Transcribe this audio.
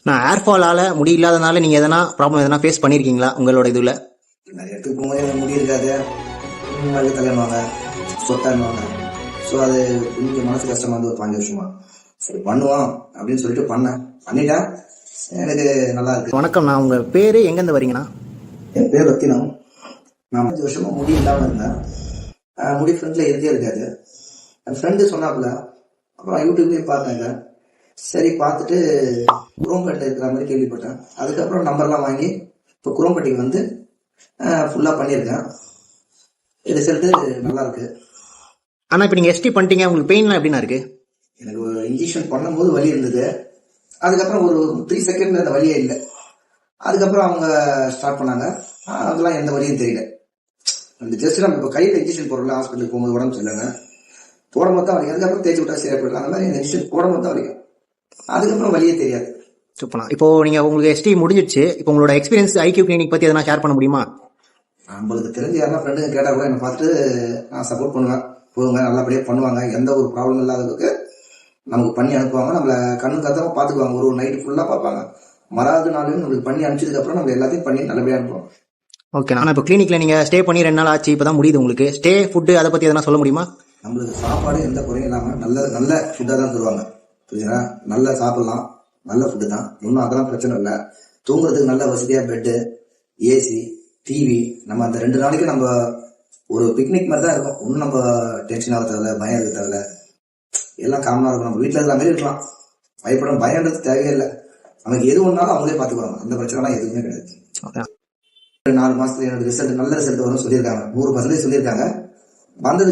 நான் ஏர்ஃபாலால முடி இல்லாதனால நீங்க எதனா ப்ராப்ளம் எதனா ஃபேஸ் பண்ணிருக்கீங்களா உங்களோட இதுல? நிறைய இடத்துக்கு போகும்போது எனக்கு முடி இருக்காது, மறுபடியும் கல்யாணம் சொத்தாடுவாங்க. ஸோ அது கொஞ்சம் மனசு கஷ்டமா இருந்து ஒரு 5 வருஷமா சரி பண்ணுவோம் அப்படின்னு சொல்லிட்டு பண்ணிட்டேன். எனக்கு நல்லா இருக்கு. வணக்கம், நான் உங்க பேரு எங்கேருந்து வரீங்கண்ணா? என் பேர் ரத்தினம். நான் 5 வருஷமா முடி இல்லாமல் இருந்தேன். முடி ஃப்ரெண்ட்ல இருக்காது. என் ஃப்ரெண்டு சொன்னாப்புல, அப்புறம் யூடியூப்லேயும் பார்த்தாங்க. சரி பார்த்துட்டு குரோம்பேட்டில் இருக்கிற மாதிரி கேள்விப்பட்டேன். அதுக்கப்புறம் நம்பர்லாம் வாங்கி இப்போ குரோம்பேட்டிக்கு வந்து ஃபுல்லாக பண்ணியிருக்கேன். ரிசல்ட்டு நல்லா இருக்கு. ஆனால் இப்போ நீங்கள் எஸ்டி பண்ணிட்டீங்க, உங்களுக்கு பெயின்லாம் எப்படின்னா இருக்கு? எனக்கு ஒரு இன்ஜெக்ஷன் பண்ணும்போது வலி இருந்தது. அதுக்கப்புறம் ஒரு 3 செகண்ட்ல அந்த வலியே இல்லை. அதுக்கப்புறம் அவங்க ஸ்டார்ட் பண்ணாங்க. அதெல்லாம் எந்த வலியும் தெரியல. அந்த ஜஸ்ட் நம்ம இப்போ கையில் இன்ஜெக்ஷன் போடுறோம்ல, ஹாஸ்பிட்டலுக்கு போகும்போது உடம்பு சரியில்லைங்க, போடும்போது தான் வலிக்கும். அதுக்கப்புறம் தேய்ச்சி விட்டா சரியா போயிடலாம். அந்த மாதிரி இந்த இன்ஜெக்ஷன் போடும்போது தான் வலிக்கும். அதுக்கப்புறம் வலியே தெரியாது. சூப்பர்ண்ணா. இப்போ நீங்க உங்களுக்கு எஸ்டி முடிஞ்சிடுச்சு, இப்போ உங்களோட எக்ஸ்பீரியன்ஸ் ஐக்யூ கிளினிக் பத்தி எதனா ஷேர் பண்ண முடியுமா? நம்மளுக்கு தெரிஞ்ச யாரா ஃப்ரெண்டுங்க கேட்டா கூட என்னை பார்த்துட்டு நான் சப்போர்ட் பண்ணுவேன். போதுங்க, நல்லபடியாக பண்ணுவாங்க. எந்த ஒரு ப்ராப்ளம் இல்லாததுக்கு நமக்கு பண்ணி அனுப்புவாங்க. நம்மளை கண்ணு கத்தமாக பார்த்துக்குவாங்க. ஒரு நைட்டு ஃபுல்லாக பார்ப்பாங்க. மறாவது நாளையும் நம்மளுக்கு பண்ணி அனுப்பிச்சதுக்கு அப்புறம் நம்ம எல்லாத்தையும் பண்ணி நல்லபடியாக அனுப்புவோம். ஓகே. ஆனால் இப்போ கிளினிக்ல நீங்க ஸ்டே பண்ணி 2 நாள் ஆச்சு, இப்பதான் முடியுது உங்களுக்கு. ஸ்டே ஃபுட்டு அதை பத்தி எதனா சொல்ல முடியுமா? நம்மளுக்கு சாப்பாடு எந்த குறையும் இல்லாமல் நல்ல ஃபுட்டாக தான் தருவாங்க. புரியுதுங்களா? நல்லா சாப்பிடலாம், நல்ல ஃபுட்டு தான். இன்னும் அதெல்லாம் பிரச்சனை இல்லை. தூங்குறதுக்கு நல்ல வசதியாக பெட்டு, ஏசி, டிவி. நம்ம அந்த 2 நாளைக்கு நம்ம ஒரு பிக்னிக் மாதிரி தான் இருக்கும். ஒன்றும் நம்ம டென்ஷன் ஆக தேவையில்ல, பயம் இருக்க தேவையில்ல. எல்லாம் காமனாக இருக்கும். நம்ம வீட்டில் இருக்கிற மாதிரி இருக்கலாம். பயப்படும் பயன்றது தேவையே இல்லை. நமக்கு எது ஒன்றாலும் அவங்களே பார்த்துக்குவாங்க. அந்த பிரச்சனைலாம் எதுவுமே கிடையாது. 4 மாசத்துல எனக்கு நல்ல ரிசல்ட் வரும் சொல்லியிருக்காங்க. 100% சொல்லியிருக்காங்க. வந்தது